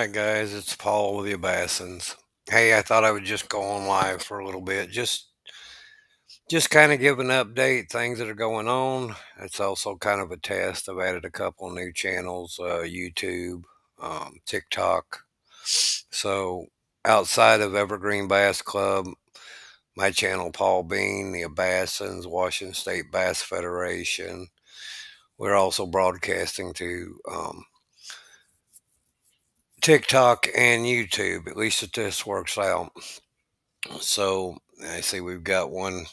Alright guys, it's Paul with the Abassins. Hey, I thought I would just go on live for a little bit. Just kind of give an update, things that are going on. It's also kind of a test. I've added a couple new channels, YouTube, TikTok. So outside of Evergreen Bass Club, my channel Paul Bean, the Abassins, Washington State Bass Federation. We're also broadcasting to TikTok and YouTube, at least if this works out. So I see we've got one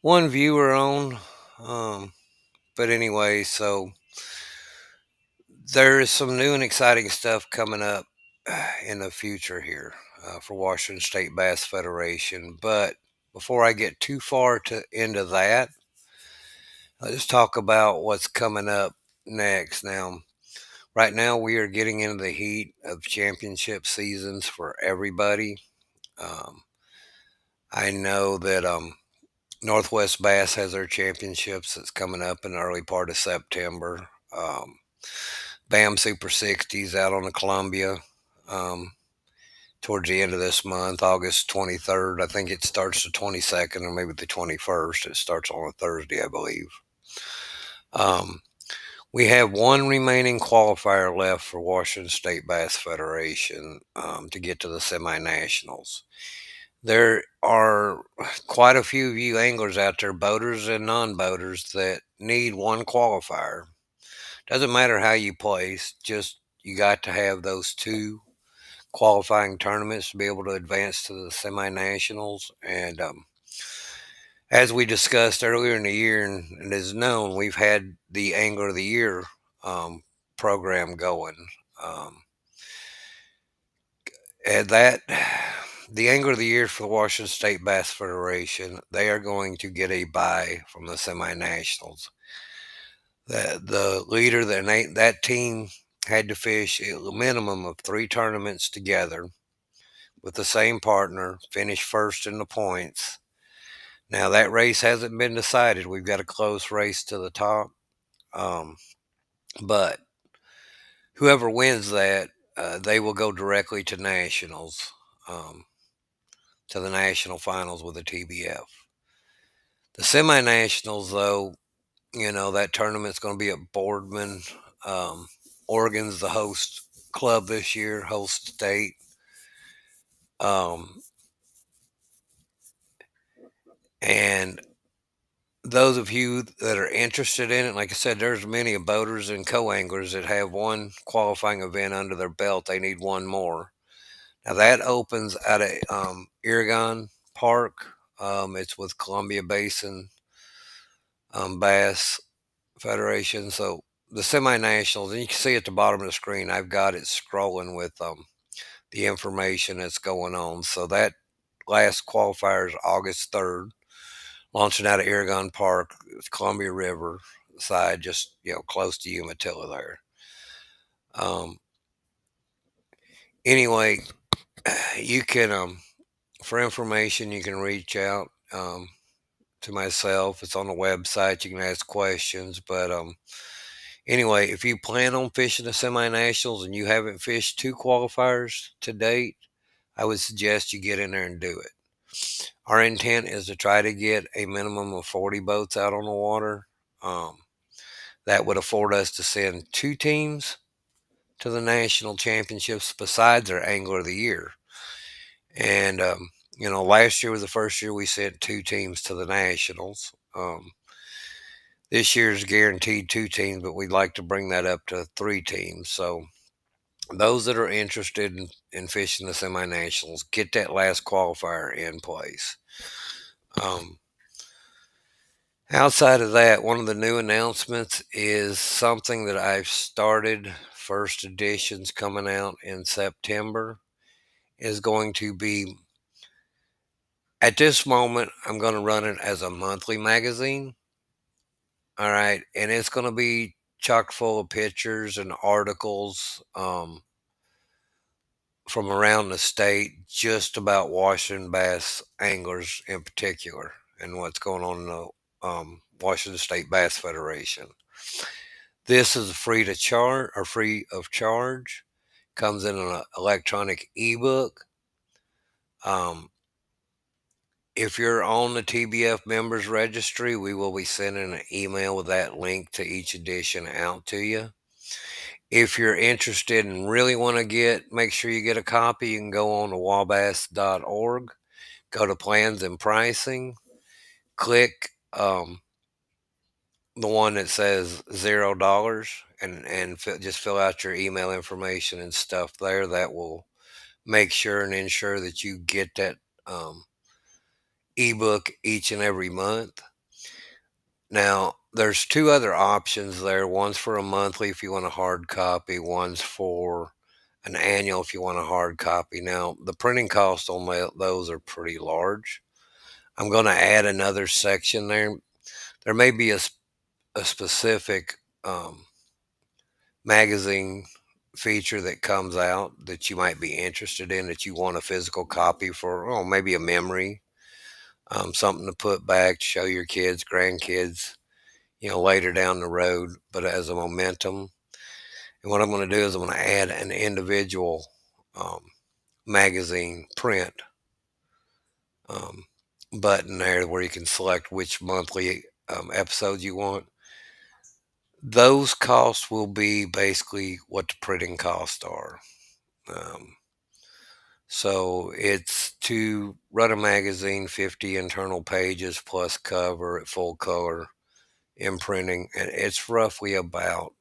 viewer on. But anyway, so there is some new and exciting stuff coming up in the future here for Washington State Bass Federation. But before I get too far into that, let's talk about what's coming up next. Now, right now we are getting into the heat of championship seasons for everybody. Um, I know that Northwest Bass has their championships that's coming up in the early part of September. BAM Super 60s out on the Columbia um, towards the end of this month, August 23rd. I think it starts the 22nd or maybe the 21st. It starts on a Thursday, I believe. Um, we have one remaining qualifier left for Washington State Bass Federation to get to the semi-nationals. There are quite a few of you anglers out there, boaters and non-boaters, that need one qualifier. Doesn't matter how you place, just you got to have those two qualifying tournaments to be able to advance to the semi-nationals. And as we discussed earlier in the year, and is known, we've had the Angler of the Year program going. And that the Angler of the Year for the Washington State Bass Federation, they are going to get a bye from the semi-nationals. The leader that team had to fish a minimum of 3 tournaments together with the same partner, finish first in the points. Now that race hasn't been decided. We've got a close race to the top, but whoever wins that, they will go directly to nationals, to the national finals with the TBF. The semi-nationals, though, that tournament's going to be at Boardman. Oregon's the host club this year, host state. And those of you that are interested in it, like I said, there's many boaters and co-anglers that have one qualifying event under their belt. They need one more. Now that opens at a Irrigon Park. It's with Columbia Basin Bass Federation. So the semi-nationals, and you can see at the bottom of the screen, I've got it scrolling with the information that's going on. So that last qualifier is August 3rd, launching out of Irrigon Park, Columbia River side, just close to Umatilla there. Anyway, you can for information you can reach out to myself. It's on the website. You can ask questions, but anyway, if you plan on fishing the semi-nationals and you haven't fished 2 qualifiers to date, I would suggest you get in there and do it. Our intent is to try to get a minimum of 40 boats out on the water. That would afford us to send 2 teams to the national championships besides our Angler of the Year. And, last year was the first year we sent 2 teams to the nationals. This year's guaranteed 2 teams, but we'd like to bring that up to 3 teams. So those that are interested in fishing the semi-nationals, get that last qualifier in place. Outside of that, one of the new announcements is something that I've started. First edition's coming out in September. Is going to be, at this moment, I'm going to run it as a monthly magazine. All right. And it's going to be chock full of pictures and articles from around the state, just about Washington bass anglers in particular and what's going on in the Washington State Bass Federation. This is free of charge. Comes in an electronic ebook. Um, if you're on the TBF members registry, we will be sending an email with that link to each edition out to you. If you're interested and really want to make sure you get a copy, you can go on to wabass.org, go to plans and pricing, click the one that says $0 and just fill out your email information and stuff there. That will make sure and ensure that you get that ebook each and every month. Now, there's two other options there. One's for a monthly if you want a hard copy, one's for an annual if you want a hard copy. Now, the printing costs on those are pretty large. I'm going to add another section there. There may be a specific magazine feature that comes out that you might be interested in, that you want a physical copy for, oh, maybe a memory, something to put back to show your kids, grandkids, later down the road, but as a momentum. And what I'm going to do is I'm going to add an individual um, magazine print um, button there where you can select which monthly episodes you want. Those costs will be basically what the printing costs are. Um, so it's to run a magazine, 50 internal pages plus cover at full color imprinting, and it's roughly about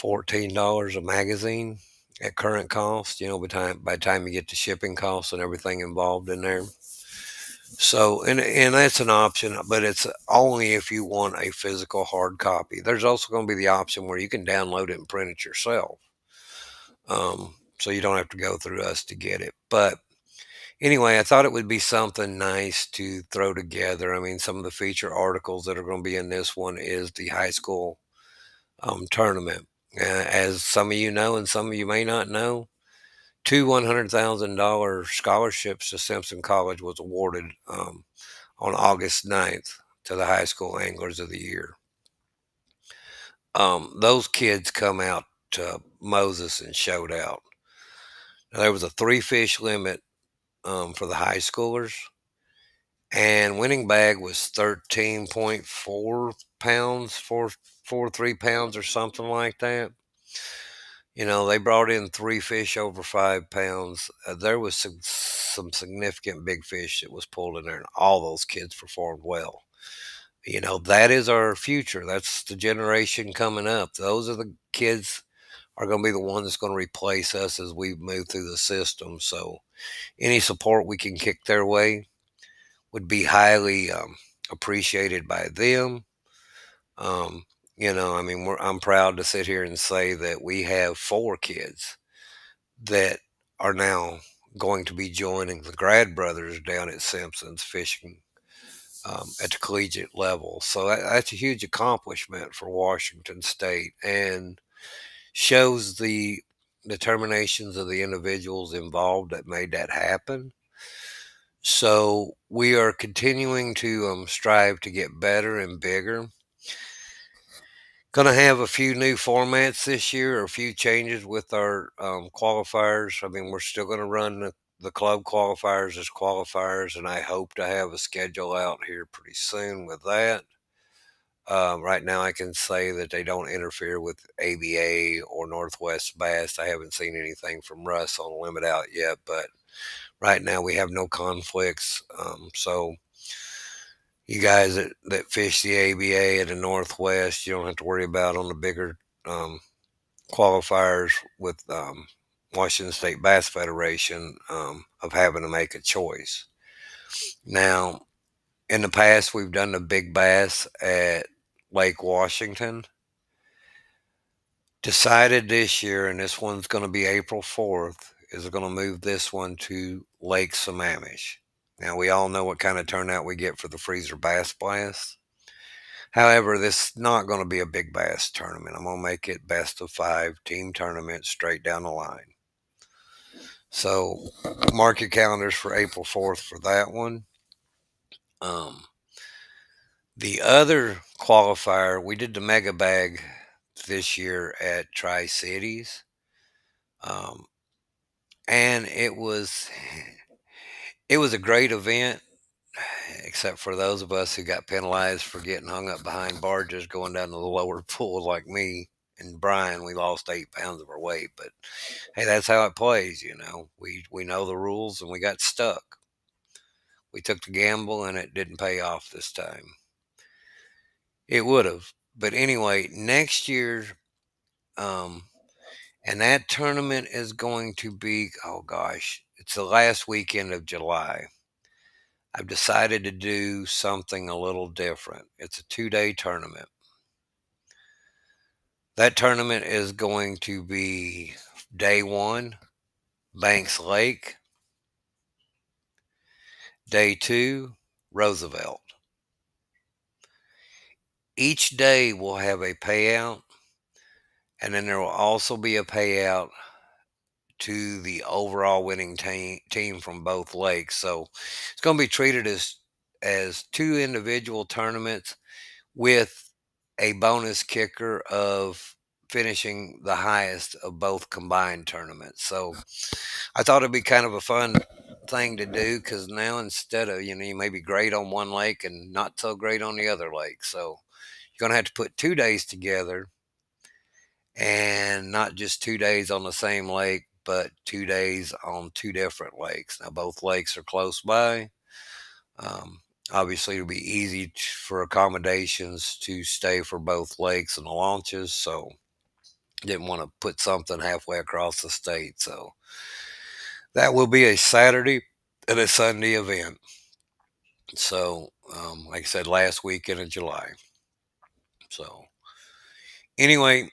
$14 a magazine at current cost, by the time you get the shipping costs and everything involved in there. So, and that's an option, but it's only if you want a physical hard copy. There's also going to be the option where you can download it and print it yourself. So you don't have to go through us to get it. But anyway, I thought it would be something nice to throw together. I mean, some of the feature articles that are going to be in this one is the high school tournament. As some of you know, and some of you may not know, two $100,000 scholarships to Simpson College was awarded on August 9th to the high school anglers of the year. Those kids come out to Moses and showed out. Now, there was a 3 fish limit for the high schoolers, and winning bag was 13.4 pounds, 443 pounds or something like that. They brought in 3 fish over 5 pounds. There was some significant big fish that was pulled in there, and all those kids performed well. That is our future. That's the generation coming up. Those are the kids are going to be the ones that's going to replace us as we move through the system. So any support we can kick their way would be highly appreciated by them. Um, I mean, I'm proud to sit here and say that we have 4 kids that are now going to be joining the grad brothers down at Simpson's fishing at the collegiate level. So that's a huge accomplishment for Washington State and shows the determinations of the individuals involved that made that happen. So we are continuing to strive to get better and bigger. Going to have a few new formats this year, or a few changes with our qualifiers. I mean, we're still going to run the club qualifiers as qualifiers, and I hope to have a schedule out here pretty soon with that. Right now, I can say that they don't interfere with ABA or Northwest Bass. I haven't seen anything from Russ on limit out yet, but right now we have no conflicts. So you guys that fish the ABA at the Northwest, you don't have to worry about on the bigger qualifiers with Washington State Bass Federation of having to make a choice. Now, in the past, we've done the big bass at Lake Washington. Decided this year, and this one's going to be April 4th, is going to move this one to Lake Sammamish. Now, we all know what kind of turnout we get for the Freezer Bass Blast. However, this is not going to be a big bass tournament. I'm going to make it best of 5 team tournament straight down the line. So mark your calendars for April 4th for that one. The other qualifier, we did the mega bag this year at Tri-Cities. Um, and it was a great event, except for those of us who got penalized for getting hung up behind barges going down to the lower pool, like me and Brian. We lost 8 pounds of our weight, but hey, that's how it plays. We know the rules, and we got stuck. We took the gamble, and it didn't pay off this time. It would have, but anyway, next year, um, and that tournament is going to be, oh gosh, it's the last weekend of July. I've decided to do something a little different. It's a 2-day tournament. That tournament is going to be day one, Banks Lake, day two, Roosevelt. Each day will have a payout, and then there will also be a payout to the overall winning team from both lakes. So it's going to be treated as two individual tournaments with a bonus kicker of finishing the highest of both combined tournaments. So I thought it'd be kind of a fun thing to do, because now instead of, you may be great on one lake and not so great on the other lake. So you're going to have to put 2 days together, and not just 2 days on the same lake, but 2 days on two different lakes. Now, both lakes are close by. Um, Obviously, it'll be easy for accommodations to stay for both lakes and the launches. So, didn't want to put something halfway across the state. So, that will be a Saturday and a Sunday event. So, like I said, last weekend of July. So, anyway,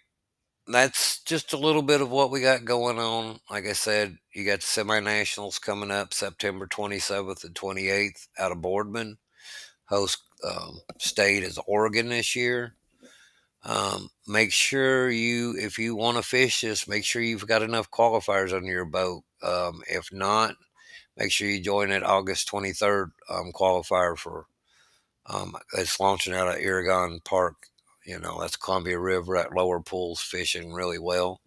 that's just a little bit of what we got going on. Like I said, you got the semi nationals coming up September 27th and 28th out of Boardman. Host state is Oregon this year. Make sure if you want to fish this, make sure you've got enough qualifiers under your boat. If not, make sure you join that August 23rd qualifier for it's launching out of Aragon Park. That's Columbia River at lower pools, fishing really well.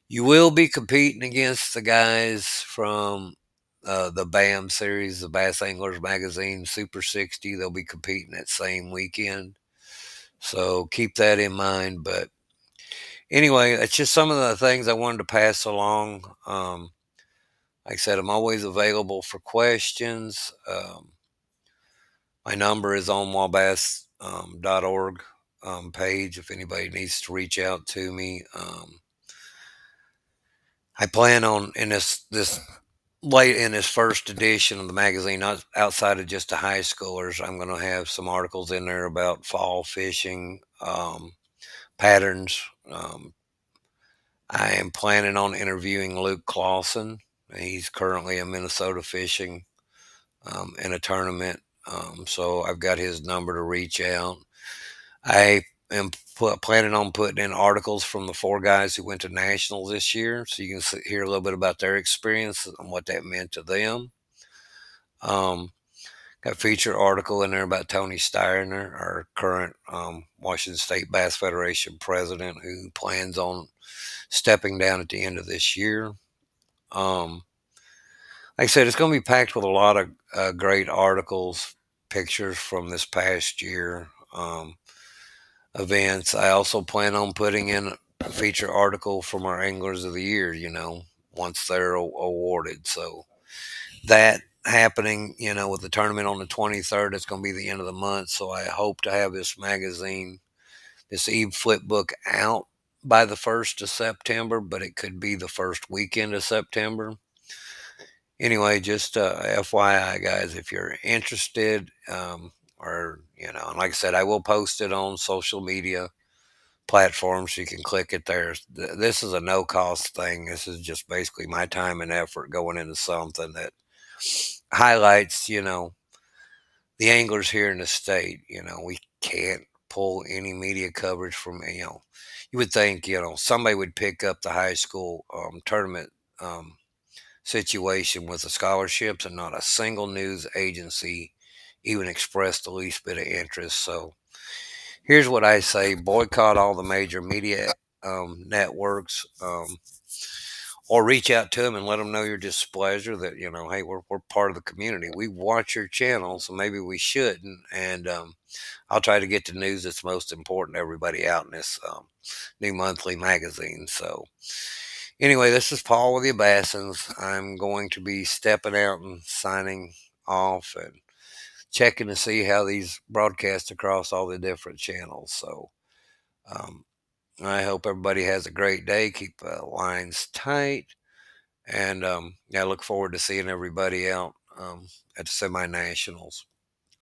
You will be competing against the guys from the BAM series, the Bass Anglers Magazine Super 60. They'll be competing that same weekend. So keep that in mind. But anyway, it's just some of the things I wanted to pass along. Like I said, I'm always available for questions. My number is on wabass.org page if anybody needs to reach out to me. I plan on in this late in this first edition of the magazine, not outside of just the high schoolers, I'm going to have some articles in there about fall fishing patterns. I am planning on interviewing Luke Clausen. He's currently in Minnesota fishing in a tournament. So I've got his number to reach out. I am planning on putting in articles from the four guys who went to nationals this year, so you can hear a little bit about their experience and what that meant to them. Got a feature article in there about Tony Steiner, our current Washington State Bass Federation president, who plans on stepping down at the end of this year. Like I said, it's going to be packed with a lot of great articles, pictures from this past year. Events. I also plan on putting in a feature article from our Anglers of the Year, once they're awarded. So that happening, with the tournament on the 23rd, it's going to be the end of the month. So I hope to have this magazine, this Eve Flip book out by the 1st of September, but it could be the first weekend of September. Anyway, just FYI, guys, if you're interested, or, and like I said, I will post it on social media platforms, so you can click it there. This is a no cost thing. This is just basically my time and effort going into something that highlights, the anglers here in the state. We can't pull any media coverage from, you would think, somebody would pick up the high school tournament situation with the scholarships, and not a single news agency even expressed the least bit of interest. So here's what I say: boycott all the major media networks, or reach out to them and let them know your displeasure that, hey, we're part of the community. We watch your channel, so maybe we shouldn't. And I'll try to get the news that's most important to everybody out in this new monthly magazine. So anyway, this is Paul with the Abassins. I'm going to be stepping out and signing off and checking to see how these broadcast across all the different channels. So um, I hope everybody has a great day. Keep lines tight. And I look forward to seeing everybody out at the semi-nationals.